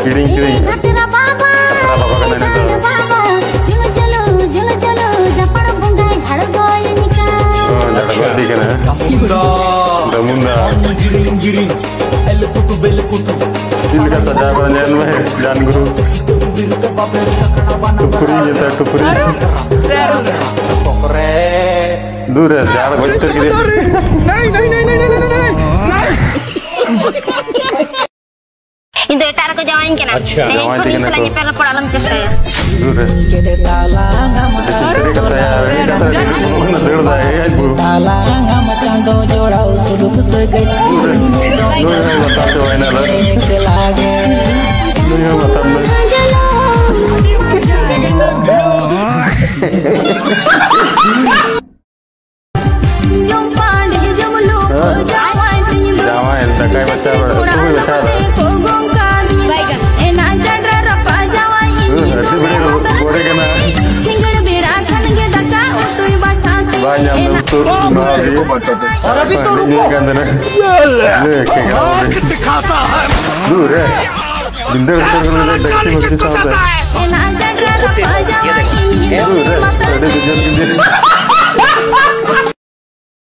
Kiring kiring. Katra baba kan ini tuh. Jalo jalo japar bungai jhad goy nika. Oh, jhad goy di kana. Damunda. Kiring kiring. El kutu bel kutu. इनका सजा बन जान गुरु टुकड़ी जैसा टुकड़ी दूर है ज़्यादा बच्चे के लिए नहीं नहीं नहीं नहीं नहीं नहीं itu etar ko jawain kena nehin ko ni selanya per por alam cesta ya दूर है इससे तेरे का तैयार है क्या तरह की ना दूर जाए आज गुरु दूर है बता दो है ना लग दूर है बता दो जावाin takai baca berapa tu baca banyak untuk और अभी तो रुको दूर है बिंदर टैक्सी मुझे साथ है दूर है